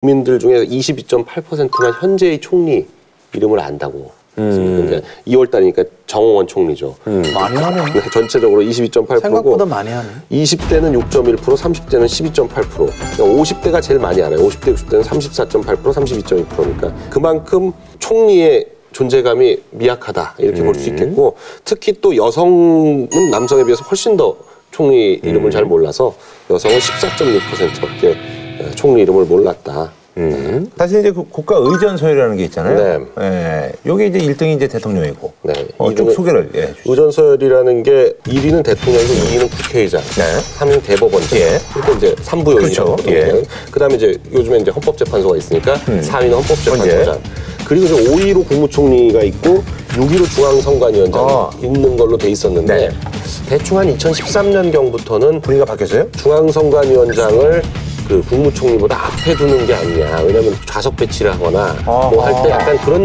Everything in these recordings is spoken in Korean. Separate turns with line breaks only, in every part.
국민들 중에 22.8%만 현재의 총리 이름을 안다고. 2월 달이니까 정홍원 총리죠.
많이 하네.
전체적으로 22.8%고
생각보다 많이 하네.
20대는 6.1%, 30대는 12.8%. 그러니까 50대가 제일 많이 알아요. 50대, 60대는 34.8%, 32.2%니까 그만큼 총리의 존재감이 미약하다 이렇게 볼 수 있겠고, 특히 또 여성은 남성에 비해서 훨씬 더 총리 이름을 잘 몰라서 여성은 14.6%밖에 총리 이름을 몰랐다.
사실 이제 그 국가 의전서열이라는 게 있잖아요.
네.
예. 요게 이제 1등이 이제 대통령이고.
네.
쭉 소개를 해 주시죠.
의전서열이라는 게 1위는 대통령이고 2위는 국회의장,
네.
3위는 대법원장.
예.
그리고 이제 3부 요인이라고.
그렇죠. 예.
그다음에 이제 요즘에 이제 헌법재판소가 있으니까 4위는 헌법재판소장. 그리고 이제 5위로 국무총리가 있고 6위로 중앙선관위원장이 있는 걸로 돼 있었는데,
네.
대충 한 2013년경부터는
분위기가 바뀌었어요?
중앙선관위원장을 그 국무총리보다 앞에 두는 게 아니냐. 왜냐하면 좌석 배치를 하거나 뭐 할 때 약간 그런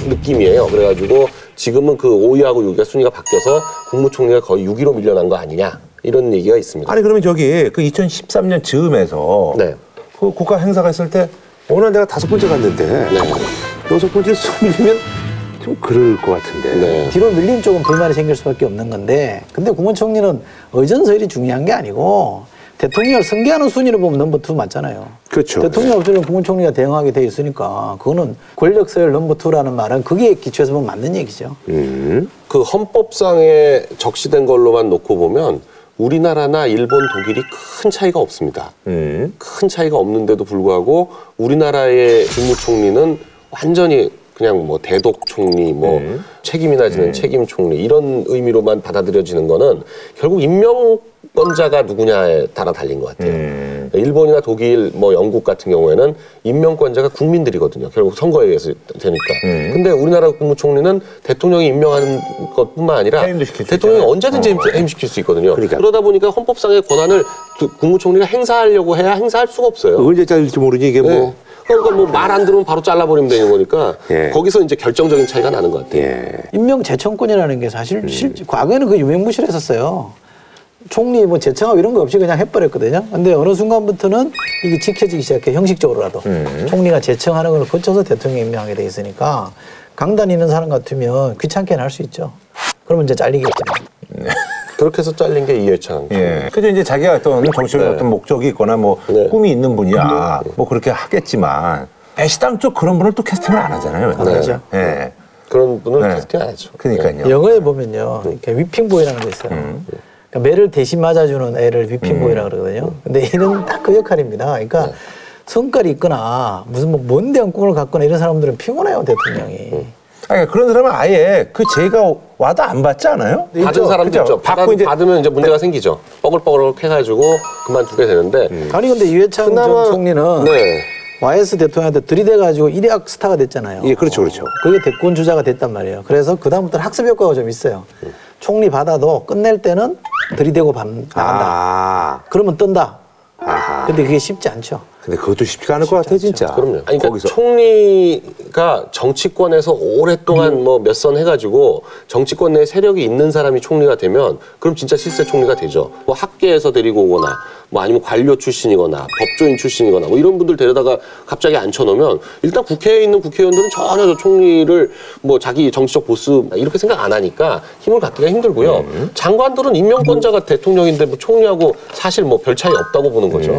느낌이에요. 그래가지고 지금은 그 5위하고 6위가 순위가 바뀌어서 국무총리가 거의 6위로 밀려난 거 아니냐. 이런 얘기가 있습니다.
아니 그러면 저기 그 2013년 즈음에서
네.
그 국가 행사가 있을 때 오늘 내가 5번째 갔는데
네.
6번째 숨기면 좀 그럴 것 같은데.
네.
뒤로 밀린 쪽은 불만이 생길 수밖에 없는 건데, 근데 국무총리는 의전서열이 중요한 게 아니고 대통령을 선거하는 순위로 보면 넘버 2 맞잖아요.
그렇죠.
대통령 없으면 국무총리가 대응하게 돼 있으니까 그거는 권력 서열 넘버 2라는 말은 거기에 기초해서 보면 맞는 얘기죠.
그 헌법상에 적시된 걸로만 놓고 보면 우리나라나 일본, 독일이 큰 차이가 없습니다. 큰 차이가 없는데도 불구하고 우리나라의 국무총리는 완전히 그냥 뭐 대독 총리, 뭐 책임이나 지는 책임 총리 이런 의미로만 받아들여지는 거는 결국 임명권자가 누구냐에 따라 달린 것 같아요. 일본이나 독일, 뭐 영국 같은 경우에는 임명권자가 국민들이거든요. 결국 선거에 의해서 되니까. 근데 우리나라 국무총리는 대통령이 임명하는 것뿐만 아니라 대통령이 언제든지 해임시킬 수 있거든요.
그러니까.
그러다 보니까 헌법상의 권한을 국무총리가 행사하려고 해야 행사할 수가 없어요.
언제 잘릴지 모르지 이게 뭐.
네. 그러니까 뭐 말 안 들으면 바로 잘라버리면 되는 거니까
예.
거기서 이제 결정적인 차이가 나는 것 같아요.
예.
임명 제청권이라는 게 사실 과거에는 그 유명무실했었어요. 총리 뭐 제청하고 이런 거 없이 그냥 해버렸거든요. 근데 어느 순간부터는 이게 지켜지기 시작해, 형식적으로라도. 총리가 제청하는 걸 거쳐서 대통령 임명하게 돼 있으니까 강단 있는 사람 같으면 귀찮게는 할 수 있죠. 그러면 이제 잘리겠지만.
그렇게 해서 잘린 게 이해창.
예. 그래서 이제 자기가 어떤 정치적 어떤 목적이 있거나 뭐 꿈이 있는 분이야. 뭐 그렇게 하겠지만 애시당초 그런 분을 또 캐스팅을 안 하잖아요.
그렇죠.
예.
그런 분을
네.
캐스팅 안 하죠.
그러니까요.
영어에 보면요, 이렇게 위핑보이라는 거 있어요. 그러니까 매를 대신 맞아주는 애를 위핑보이라고 그러거든요. 근데 얘는 딱 그 역할입니다. 그러니까 성깔이 있거나 무슨 뭐 먼데한 꿈을 갖거나 이런 사람들은 피곤해요, 대통령이.
아니, 그런 사람은 아예 그 제가 와도 안 받지 않아요?
받은 사람도
그죠?
있죠. 받으면 이제 문제가 생기죠. 뻐글뻐글 해가지고 그만두게 되는데.
아니 근데 이회창 전 총리는
네.
YS 대통령한테 들이대가지고 일약 스타가 됐잖아요.
예, 그렇죠, 그렇죠.
그게 대권 주자가 됐단 말이에요. 그래서 그다음부터는 학습 효과가 좀 있어요. 총리 받아도 끝낼 때는 들이대고 나간다. 그러면 뜬다. 근데 그게 쉽지 않죠.
근데 그것도 쉽지가 않을 것 같아, 진짜.
그럼요. 아니, 그러니까
거기서.
총리가 정치권에서 오랫동안 뭐 몇 선 해가지고 정치권 내에 세력이 있는 사람이 총리가 되면 그럼 진짜 실세 총리가 되죠. 뭐 학계에서 데리고 오거나 뭐 아니면 관료 출신이거나 법조인 출신이거나 뭐 이런 분들 데려다가 갑자기 앉혀놓으면 일단 국회에 있는 국회의원들은 전혀 저 총리를 뭐 자기 정치적 보스 이렇게 생각 안 하니까 힘을 갖기가 힘들고요. 장관들은 임명권자가 대통령인데 뭐 총리하고 사실 뭐 별 차이 없다고 보는 거죠.